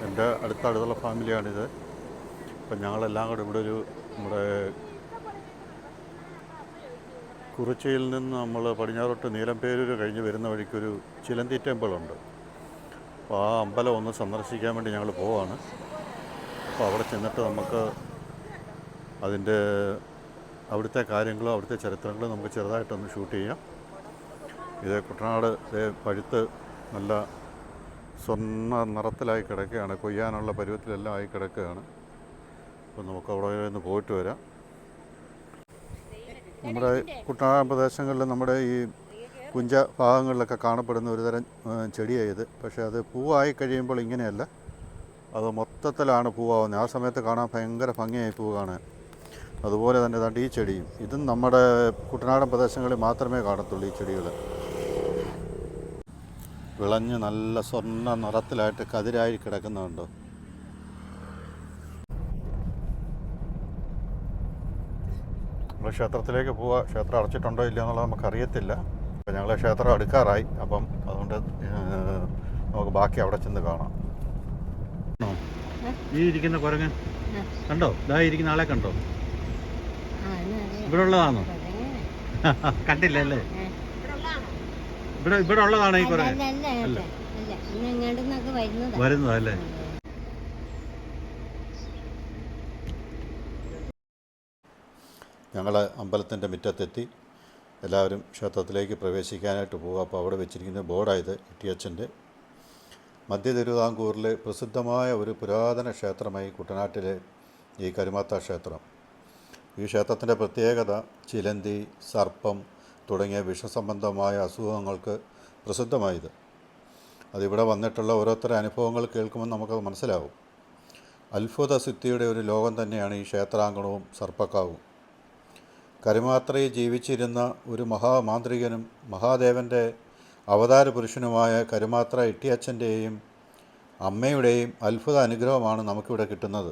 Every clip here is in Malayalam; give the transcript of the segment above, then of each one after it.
എൻ്റെ അടുത്തുള്ള ഫാമിലിയാണിത്. അപ്പം ഞങ്ങളെല്ലാം കൂടെ ഇവിടെ നമ്മുടെ കുറിച്ചിയിൽ നിന്ന് നമ്മൾ പടിഞ്ഞാറോട്ട് നീലംപേരൂർ കഴിഞ്ഞ് വരുന്ന വഴിക്കൊരു ചിലന്തി ടെമ്പിളുണ്ട്. അപ്പോൾ ആ അമ്പലം ഒന്ന് സന്ദർശിക്കാൻ വേണ്ടി ഞങ്ങൾ പോവാണ്. അപ്പോൾ അവിടെ ചെന്നിട്ട് നമുക്ക് അവിടുത്തെ കാര്യങ്ങളും അവിടുത്തെ ചരിത്രങ്ങളും നമുക്ക് ചെറുതായിട്ടൊന്ന് ഷൂട്ട് ചെയ്യാം. ഇത് കുട്ടനാട് പഴുത്ത് നല്ല സ്വർണ്ണ നിറത്തിലായി കിടക്കുകയാണ്, കൊയ്യാനുള്ള പരുവത്തിലെല്ലാം ആയി കിടക്കുകയാണ്. അപ്പോൾ നമുക്ക് അവിടെ നിന്ന് പോയിട്ട് വരാം. നമ്മുടെ കുട്ടനാടൻ പ്രദേശങ്ങളിൽ നമ്മുടെ ഈ കുഞ്ച ഭാഗങ്ങളിലൊക്കെ കാണപ്പെടുന്ന ഒരുതരം ചെടിയായത്. പക്ഷേ അത് പൂവായി കഴിയുമ്പോൾ ഇങ്ങനെയല്ല, അത് മൊത്തത്തിലാണ് പൂവാകുന്നത്. ആ സമയത്ത് കാണാൻ ഭയങ്കര ഭംഗിയായി പൂവ് കാണാൻ. അതുപോലെ തന്നെ ദാണ്ട് ഈ ചെടിയും, ഇതും നമ്മുടെ കുട്ടനാടൻ പ്രദേശങ്ങളിൽ മാത്രമേ കാണത്തുള്ളൂ. ഈ ചെടികൾ വിളഞ്ഞ് നല്ല സ്വർണ്ണ നിറത്തിലായിട്ട് കതിരായി കിടക്കുന്നുണ്ടോ. നമ്മൾ ക്ഷേത്രത്തിലേക്ക് പോവുക. ക്ഷേത്രം അടച്ചിട്ടുണ്ടോ ഇല്ല എന്നുള്ളത് നമുക്കറിയത്തില്ല. അപ്പോൾ ഞങ്ങൾ ക്ഷേത്രം അടുക്കാറായി. അപ്പം അതുകൊണ്ട് നമുക്ക് ബാക്കി അവിടെ ചെന്ന് കാണാം. ഈ ഇരിക്കുന്ന കുരങ്ങൻ കണ്ടോ? ഇതായി ഇരിക്കുന്ന ആളെ കണ്ടോ? ഇവിടെ ഉള്ളതാണോ? കണ്ടില്ലല്ലേ? ഇവിടെ ഉള്ളതാണോ ഈ കുരങ്ങൻ? വരുന്നതല്ലേ? ഞങ്ങൾ അമ്പലത്തിൻ്റെ മുറ്റത്തെത്തി. എല്ലാവരും ക്ഷേത്രത്തിലേക്ക് പ്രവേശിക്കാനായിട്ട് പോകുക. അപ്പോൾ അവിടെ വെച്ചിരിക്കുന്ന ബോർഡായത് ഇട്ടിയച്ചൻ്റെ. മധ്യ തിരുവിതാംകൂറിലെ പ്രസിദ്ധമായ ഒരു പുരാതന ക്ഷേത്രമായി കുട്ടനാട്ടിലെ ഈ കരുമാത്ത ക്ഷേത്രം. ഈ ക്ഷേത്രത്തിൻ്റെ പ്രത്യേകത ചിലന്തി, സർപ്പം തുടങ്ങിയ വിഷസംബന്ധമായ അസുഖങ്ങൾക്ക് പ്രസിദ്ധമായത്. അതിവിടെ വന്നിട്ടുള്ള ഓരോരുത്തരുടെ അനുഭവങ്ങൾ കേൾക്കുമ്പോൾ നമുക്കത് മനസ്സിലാവും. അത്ഭുത സിദ്ധിയുടെ ഒരു ലോകം തന്നെയാണ് ഈ ക്ഷേത്രാങ്കണവും സർപ്പക്കാവും. കരുമാത്രയിൽ ജീവിച്ചിരുന്ന ഒരു മഹാമാന്ത്രികനും മഹാദേവൻ്റെ അവതാര പുരുഷനുമായ കരുമാത്ര ഇട്ടിയച്ചൻ്റെയും അമ്മയുടെയും അത്ഭുത അനുഗ്രഹമാണ് നമുക്കിവിടെ കിട്ടുന്നത്.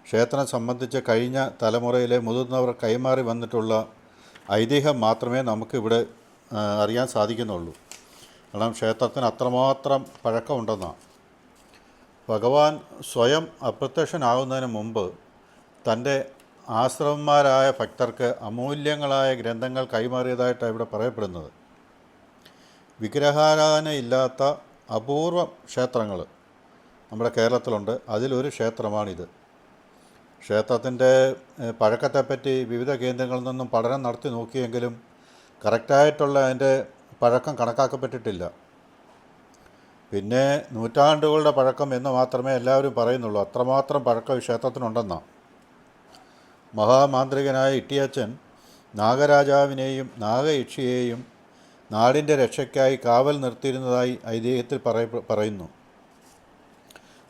ക്ഷേത്രം സംബന്ധിച്ച് കഴിഞ്ഞ തലമുറയിലെ മുതിർന്നവർ കൈമാറി വന്നിട്ടുള്ള ഐതിഹ്യം മാത്രമേ നമുക്കിവിടെ അറിയാൻ സാധിക്കുന്നുള്ളൂ. കാരണം ക്ഷേത്രത്തിന് അത്രമാത്രം പഴക്കമുണ്ടെന്നാണ്. ഭഗവാൻ സ്വയം അപ്രത്യക്ഷനാകുന്നതിന് മുമ്പ് തൻ്റെ ആശ്രമന്മാരായ ഭക്തർക്ക് അമൂല്യങ്ങളായ ഗ്രന്ഥങ്ങൾ കൈമാറിയതായിട്ടാണ് ഇവിടെ പറയപ്പെടുന്നത്. വിഗ്രഹാരാധന ഇല്ലാത്ത അപൂർവ ക്ഷേത്രങ്ങൾ നമ്മുടെ കേരളത്തിലുണ്ട്. അതിലൊരു ക്ഷേത്രമാണിത്. ക്ഷേത്രത്തിൻ്റെ പഴക്കത്തെപ്പറ്റി വിവിധ കേന്ദ്രങ്ങളിൽ നിന്നും പഠനം നടത്തി നോക്കിയെങ്കിലും കറക്റ്റായിട്ടുള്ള അതിൻ്റെ പഴക്കം കണക്കാക്കപ്പെട്ടിട്ടില്ല. പിന്നെ നൂറ്റാണ്ടുകളുടെ പഴക്കം എന്ന് മാത്രമേ എല്ലാവരും പറയുന്നുള്ളൂ. അത്രമാത്രം പഴക്കം ഈ ക്ഷേത്രത്തിനുണ്ടെന്നാണ്. മഹാമാന്ത്രികനായ ഇട്ടിയച്ചൻ നാഗരാജാവിനെയും നാഗയക്ഷിയെയും നാടിൻ്റെ രക്ഷയ്ക്കായി കാവൽ നിർത്തിയിരുന്നതായി ഐതിഹ്യത്തിൽ പറയുന്നു.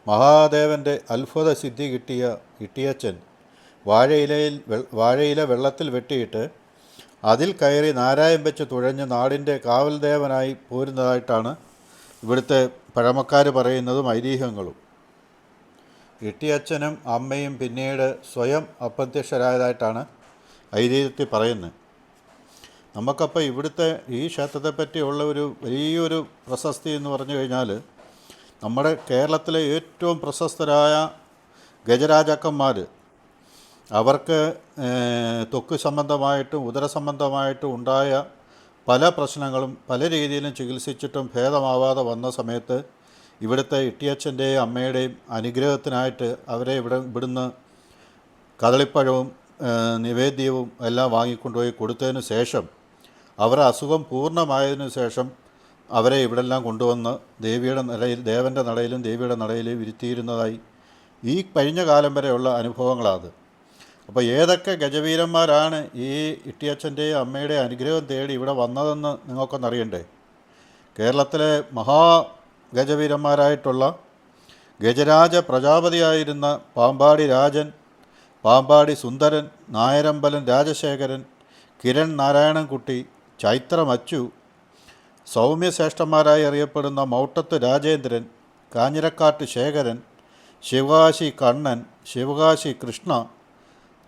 മഹാദേവൻ്റെ അത്ഭുത സിദ്ധി കിട്ടിയ ഇട്ടിയച്ചൻ വാഴയില വെള്ളത്തിൽ വെട്ടിയിട്ട് അതിൽ കയറി നാരായം വെച്ച് തുഴഞ്ഞ് നാടിൻ്റെ കാവൽ ദേവനായി പോരുന്നതായിട്ടാണ് ഇവിടുത്തെ പഴമക്കാർ പറയുന്നതും ഐതിഹ്യങ്ങളും. ഇട്ടിയച്ചനും അമ്മയും പിന്നീട് സ്വയം അപ്രത്യക്ഷരായതായിട്ടാണ് ഐതിഹ്യത്തിൽ പറയുന്നത്. നമുക്കപ്പോൾ ഇവിടുത്തെ ഈ ക്ഷേത്രത്തെപ്പറ്റിയുള്ള ഒരു വലിയൊരു പ്രശസ്തി എന്ന് പറഞ്ഞു കഴിഞ്ഞാൽ, നമ്മുടെ കേരളത്തിലെ ഏറ്റവും പ്രശസ്തരായ ഗജരാജാക്കന്മാർ അവർക്ക് ത്വക്ക് സംബന്ധമായിട്ടും ഉദര സംബന്ധമായിട്ടും ഉണ്ടായ പല പ്രശ്നങ്ങളും പല രീതിയിലും ചികിത്സിച്ചിട്ടും ഭേദമാവാതെ വന്ന സമയത്ത് ഇവിടുത്തെ ഇട്ടിയച്ചൻ്റെയും അമ്മയുടെയും അനുഗ്രഹത്തിനായിട്ട് അവരെ ഇവിടുന്ന് കദളിപ്പഴവും നിവേദ്യവും എല്ലാം വാങ്ങിക്കൊണ്ടുപോയി കൊടുത്തതിന് ശേഷം അവരുടെ അസുഖം പൂർണ്ണമായതിനു ശേഷം അവരെ ഇവിടെല്ലാം കൊണ്ടുവന്ന് ദേവൻ്റെ നടയിലും ദേവിയുടെ നടയിലും ഇരുത്തിയിരുന്നതായി ഈ കഴിഞ്ഞ കാലം വരെയുള്ള അനുഭവങ്ങളാണ്. അപ്പോൾ ഏതൊക്കെ ഗജവീരന്മാരാണ് ഈ ഇട്ടിയച്ചൻ്റെയും അമ്മയുടെ അനുഗ്രഹം തേടി ഇവിടെ വന്നതെന്ന് നിങ്ങൾക്കൊന്നറിയണ്ടേ? കേരളത്തിലെ ഗജവീരന്മാരായിട്ടുള്ള ഗജരാജ പ്രജാപതിയായിരുന്ന പാമ്പാടി രാജൻ, പാമ്പാടി സുന്ദരൻ, നായരമ്പലം രാജശേഖരൻ, കിരൺ നാരായണൻകുട്ടി, ചൈത്രം അച്ചു, സൗമ്യശ്രേഷ്ഠന്മാരായി അറിയപ്പെടുന്ന മൗട്ടത്ത് രാജേന്ദ്രൻ, കാഞ്ഞിരക്കാട്ട് ശേഖരൻ, ശിവകാശി കണ്ണൻ, ശിവകാശി കൃഷ്ണ,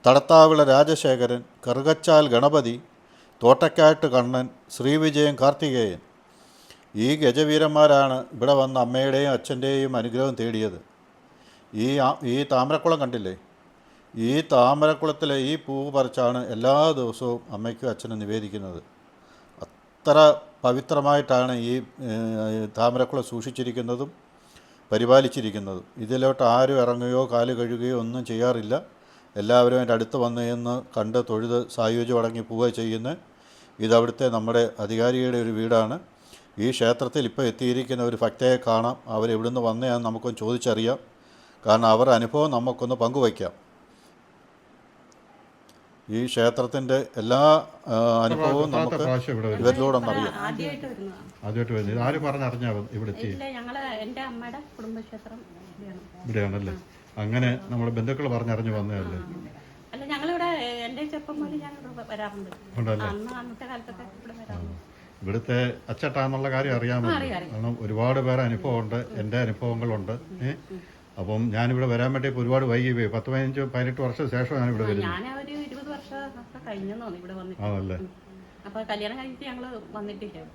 തടത്താവിള രാജശേഖരൻ, കറുകച്ചാൽ ഗണപതി, തോട്ടക്കാട്ട് കണ്ണൻ, ശ്രീവിജയൻ കാർത്തികേയൻ, ഈ ഗജവീരന്മാരാണ് ഇവിടെ വന്ന് അമ്മയുടെയും അച്ഛൻ്റെയും അനുഗ്രഹം തേടിയത്. ഈ താമരക്കുളം കണ്ടില്ലേ? ഈ താമരക്കുളത്തിലെ ഈ പൂവ് പറിച്ചാണ് എല്ലാ ദിവസവും അമ്മയ്ക്കും അച്ഛനും നിവേദിക്കുന്നത്. അത്ര പവിത്രമായിട്ടാണ് ഈ താമരക്കുളം സൂക്ഷിച്ചിരിക്കുന്നതും പരിപാലിച്ചിരിക്കുന്നതും. ഇതിലോട്ട് ആരും ഇറങ്ങുകയോ കാല് കഴുകുകയോ ഒന്നും ചെയ്യാറില്ല. എല്ലാവരും അതിൻ്റെ അടുത്ത് വന്നു എന്ന് കണ്ട് തൊഴുത് സായുജ്യം അടങ്ങി പോവുക ചെയ്യുന്നത്. ഇതവിടുത്തെ നമ്മുടെ അധികാരിയുടെ ഒരു വീടാണ്. ഈ ക്ഷേത്രത്തിൽ ഇപ്പോൾ എത്തിയിരിക്കുന്ന ഒരു ഭക്തയെ കാണാം. അവരെവിടുന്ന് വന്നതാണെന്ന് നമുക്കൊന്ന് ചോദിച്ചറിയാം. കാരണം അവരുടെ അനുഭവം നമുക്കൊന്ന് പങ്കുവയ്ക്കാം. ഈ ക്ഷേത്രത്തിൻ്റെ എല്ലാ അനുഭവവും നമുക്ക് ഇവരിലൂടെന്നറിയാം. ആദ്യമായിട്ട് വരുന്നത് ആര് പറഞ്ഞറിഞ്ഞാ ഇവിടെ എൻ്റെ അമ്മയുടെ കുടുംബക്ഷേത്രം ഇവിടെയാണല്ലേ? അങ്ങനെ നമ്മുടെ ബന്ധുക്കൾ പറഞ്ഞറിഞ്ഞ് വന്നതല്ലേ? അല്ല, ഞങ്ങളിവിടെ എൻ്റെ ചെറുപ്പം മുതൽ ഞാൻ വരാറുണ്ട്. അന്നത്തെ കാലത്തൊക്കെ ഇവിടെ വരാറുണ്ട്. ഇവിടുത്തെ അച്ചട്ടാന്നുള്ള കാര്യം അറിയാമോ? കാരണം ഒരുപാട് പേരെ അനുഭവമുണ്ട്, എൻ്റെ അനുഭവങ്ങളുണ്ട്. അപ്പം ഞാനിവിടെ വരാൻ വേണ്ടി ഇപ്പോൾ ഒരുപാട് വൈകി പോയി. 10-15-18 വർഷം ശേഷം ഞാനിവിടെ വരുന്നു. ഞാൻ ഒരു 20 വർഷം കഴിഞ്ഞെന്ന് തോന്നി ഇവിടെ വന്നിട്ട്. ആണല്ലേ? അപ്പൊ കല്യാണം കഴിഞ്ഞിട്ട് ഞങ്ങള് വന്നിട്ടില്ല.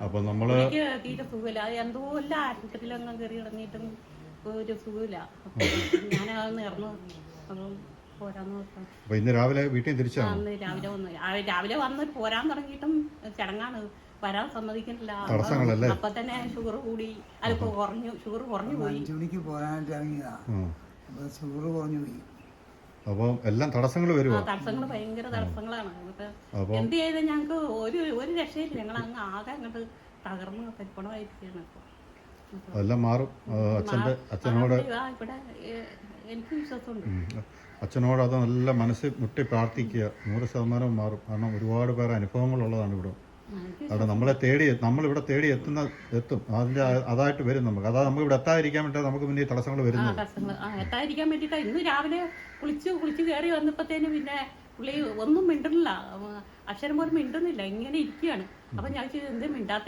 അപ്പൊ നമ്മള് തീരെ സുഖമില്ല. അത് എന്തോ അല്ല ആശുപത്രിയിലൊന്നും കയറി ഇറങ്ങിയിട്ടും ഒരു സുഖമില്ല. ഞാനതൊന്ന് ഇറന്നു. അപ്പം പോരാന്ന് നോക്കാം. അപ്പൊ ഇന്ന് രാവിലെ വീട്ടിൽ തിരിച്ചാണ്? രാവിലെ വന്ന് പോരാൻ തുടങ്ങിയിട്ടും ചടങ്ങാണ്. വരാൻ സമ്മതിക്കുന്നില്ല. അപ്പൊ തന്നെ ഷുഗർ കൂടി. അതിപ്പോ കുറഞ്ഞു, ഷുഗർ കുറഞ്ഞു പോയി. 5 മണിക്ക് പോരാനായിട്ട് ഇറങ്ങിയതാ. ഷുഗർ കുറഞ്ഞു പോയി. അപ്പൊ എല്ലാം തടസ്സങ്ങൾ വരുമോ? തടസ്സങ്ങൾ ഭയങ്കര തടസ്സങ്ങളാണ്. എന്ത് ചെയ്ത് ഞങ്ങക്ക് ഒരു രക്ഷയില്ല. ഞങ്ങൾ അങ്ങ് ആകെ അങ്ങോട്ട് തകർന്ന് പരിപ്പണമായിരിക്കുകയാണ്. അതെല്ലാം മാറും. അച്ഛനോട് ഇവിടെ എനിക്ക് വിശ്വാസമുണ്ട്. അച്ഛനോട് അത് നല്ല മനസ്സിൽ മുട്ടി പ്രാർത്ഥിക്കുക. 100% മാറും. കാരണം ഒരുപാട് പേരെ അനുഭവങ്ങളുള്ളതാണ് ഇവിടെ. അവിടെ നമ്മളിവിടെ തേടി എത്തും. അതായിട്ട് വരും നമുക്ക്. അതാ നമുക്ക് ഇവിടെ എത്താതിരിക്കാൻ വേണ്ടി നമുക്ക് പിന്നെ തടസ്സങ്ങൾ വരുന്നത്. എത്താതിരിക്കാൻ വേണ്ടിയിട്ടാണ്. ഇന്ന് രാവിലെ കുളിച്ച് കയറി വന്നപ്പോഴത്തേനും പിന്നെ പുള്ളി ഒന്നും മിണ്ടുന്നില്ല. അക്ഷരം പോലും മിണ്ടുന്നില്ല. ഇങ്ങനെ ഇരിക്കുകയാണ്. അപ്പൊ ഞാൻ ചോദിച്ചത് എന്തേ മിണ്ടാത്ത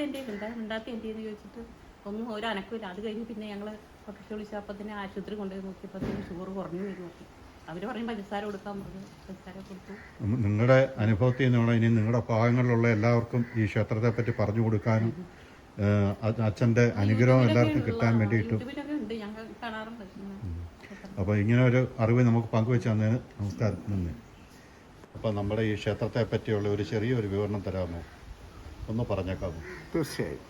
എന്റെന്ന് ചോദിച്ചിട്ട് ഒന്നും ഒരു അനക്കമില്ല. അത് കഴിഞ്ഞ് പിന്നെ ഞങ്ങള് പക്ഷെ വിളിച്ചപ്പോൾ തന്നെ ആശുപത്രി കൊണ്ടുപോയി നോക്കിയപ്പോഴത്തേനും ഷുഗർ കുറഞ്ഞു വരും. അവര് പറയും പഞ്ചസാര കൊടുക്കാൻ പറഞ്ഞു. പഞ്ചസാര കൊടുത്തു. നിങ്ങളുടെ അനുഭവത്തിൽ നിന്നാണ് ഇനി നിങ്ങളുടെ ഭാഗങ്ങളിലുള്ള എല്ലാവർക്കും ഈ ക്ഷേത്രത്തെ പറ്റി പറഞ്ഞു കൊടുക്കാനും അച്ഛൻ്റെ അനുഗ്രഹം എല്ലാവർക്കും കിട്ടാൻ വേണ്ടിയിട്ടും. അപ്പോൾ ഇങ്ങനെ ഒരു അറിവ് നമുക്ക് പങ്കുവെച്ച് തന്നതിന് നമസ്കാരം, നന്ദി. അപ്പോൾ നമ്മുടെ ഈ ക്ഷേത്രത്തെ പറ്റിയുള്ള ഒരു ചെറിയൊരു വിവരണം തരാമോ? ഒന്ന് പറഞ്ഞേക്കാമോ? തീർച്ചയായും.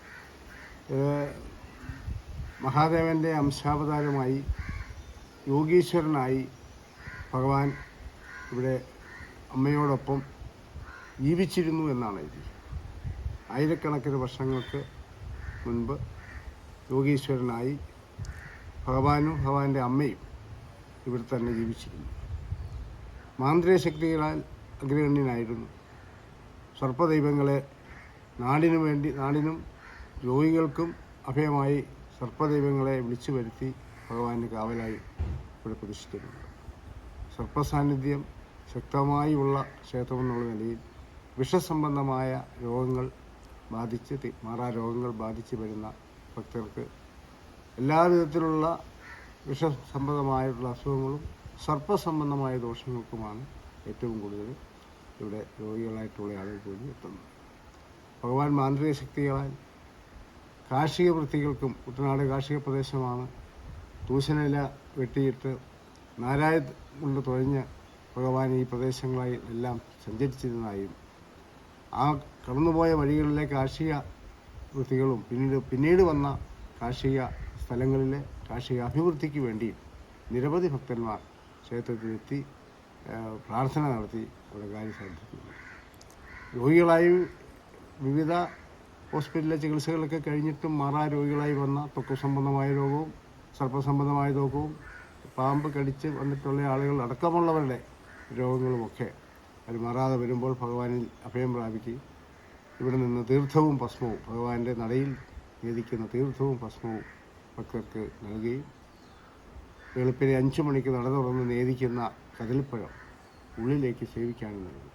മഹാദേവൻ്റെ അംശാവതാരമായി യോഗീശ്വരനായി ഭഗവാൻ ഇവിടെ അമ്മയോടൊപ്പം ജീവിച്ചിരുന്നു എന്നാണ് ഇത്. ആയിരക്കണക്കിന് വർഷങ്ങൾക്ക് മുൻപ് യോഗീശ്വരനായി ഭഗവാനും ഭഗവാന്റെ അമ്മയും ഇവിടെ തന്നെ ജീവിച്ചിരുന്നു. മാന്ത്രിക ശക്തികളാൽ അഗ്രഗണ്യനായിരുന്നു. സർപ്പദൈവങ്ങളെ നാടിനും രോഗികൾക്കും അഭയമായി സർപ്പദൈവങ്ങളെ വിളിച്ചു വരുത്തി ഭഗവാന് കാവലായി ഇവിടെ പ്രതിഷ്ഠിക്കുന്നുണ്ട്. സർപ്പസാന്നിധ്യം ശക്തമായുള്ള ക്ഷേത്രമെന്നുള്ള നിലയിൽ വിഷസംബന്ധമായ രോഗങ്ങൾ മാറാരോഗങ്ങൾ ബാധിച്ച് വരുന്ന ഭക്തർക്ക് എല്ലാ വിധത്തിലുള്ള വിഷസംബന്ധമായിട്ടുള്ള അസുഖങ്ങളും സർപ്പസംബന്ധമായ ദോഷങ്ങൾക്കുമാണ് ഏറ്റവും കൂടുതൽ ഇവിടെ രോഗികളായിട്ടുള്ള ആളുകൾ കൂടി എത്തുന്നത്. ഭഗവാൻ മാന്ത്രിക ശക്തികളാൽ കാർഷിക വൃത്തികൾക്കും, കുട്ടനാട് കാർഷിക പ്രദേശമാണ്, തൂശനില വെട്ടിയിട്ട് നാരായ കൊണ്ട് തുഴഞ്ഞ് ഭഗവാൻ ഈ പ്രദേശങ്ങളായി എല്ലാം സഞ്ചരിച്ചിരുന്നതായും ആ കടന്നുപോയ വഴികളിലെ കാർഷിക വൃത്തികളും പിന്നീട് വന്ന കാർഷിക സ്ഥലങ്ങളിലെ കാർഷിക അഭിവൃദ്ധിക്ക് വേണ്ടി നിരവധി ഭക്തന്മാർ ക്ഷേത്രത്തിലെത്തി പ്രാർത്ഥന നടത്തി അവിടെ കാര്യം സാധിക്കുന്നു. രോഗികളായി വിവിധ ഹോസ്പിറ്റലിലെ ചികിത്സകളൊക്കെ കഴിഞ്ഞിട്ടും മാറാ രോഗികളായി വന്ന ത്വക്ക് സംബന്ധമായ രോഗവും സർപ്പസംബന്ധമായ രോഗവും പാമ്പ് കടിച്ച് വന്നിട്ടുള്ള ആളുകൾ അടക്കമുള്ളവരുടെ രോഗങ്ങളുമൊക്കെ അത് മാറാതെ വരുമ്പോൾ ഭഗവാനിൽ അഭയം പ്രാപിക്കുകയും ഇവിടെ നിന്ന് തീർത്ഥവും ഭസ്മവും ഭഗവാന്റെ നടയിൽ നേദിക്കുന്ന തീർത്ഥവും ഭസ്മവും ഭക്തർക്ക് നൽകുകയും വെളുപ്പിനെ 5 മണിക്ക് നട തുറന്ന് നേദിക്കുന്ന കദളിപ്പഴം ഉള്ളിലേക്ക് സേവിക്കാനും നൽകും.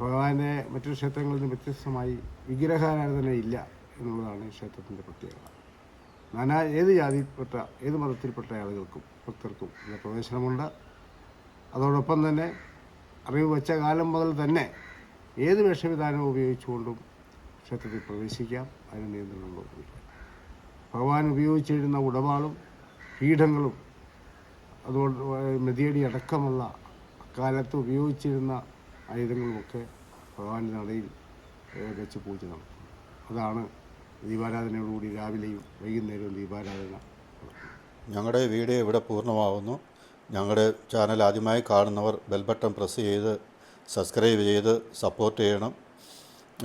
ഭഗവാന്റെ മറ്റു ക്ഷേത്രങ്ങളിൽ നിന്ന് വ്യത്യസ്തമായി വിഗ്രഹാരാധന ഇല്ല എന്നുള്ളതാണ് ഈ ക്ഷേത്രത്തിൻ്റെ പ്രത്യേകത. ഏത് ജാതിയിൽപ്പെട്ട ഏത് മതത്തിൽപ്പെട്ട ആളുകൾക്കും ഭക്തർക്കും ഇവിടെ പ്രവേശനമുണ്ട്. അതോടൊപ്പം തന്നെ അറിവ് വെച്ച കാലം മുതൽ തന്നെ ഏത് വേഷവിധാനം ഉപയോഗിച്ചുകൊണ്ടും ക്ഷേത്രത്തിൽ പ്രവേശിക്കാം, അതിന് നിയന്ത്രണങ്ങളൊന്നുമില്ല. ഭഗവാൻ ഉപയോഗിച്ചിരുന്ന ഉടവാളും പീഠങ്ങളും അതുകൊണ്ട് മെതിയടി അടക്കമുള്ള അക്കാലത്ത് ഉപയോഗിച്ചിരുന്ന ആയുധങ്ങളുമൊക്കെ ഭഗവാന്റെ നടയിൽ വെച്ച് പൂജ നടത്തുന്നു. അതാണ് ദീപാരാധനയോടുകൂടി രാവിലെയും വൈകുന്നേരവും ദീപാരാധന നടത്തുന്നത്. ഞങ്ങളുടെ വീഡിയോ ഇവിടെ പൂർണ്ണമാകുന്നു. ഞങ്ങളുടെ ചാനൽ ആദ്യമായി കാണുന്നവർ ബെൽ ബട്ടൺ പ്രസ് ചെയ്ത് സബ്സ്ക്രൈബ് ചെയ്ത് സപ്പോർട്ട് ചെയ്യണം.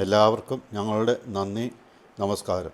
എല്ലാവർക്കും ഞങ്ങളുടെ നന്ദി, നമസ്കാരം.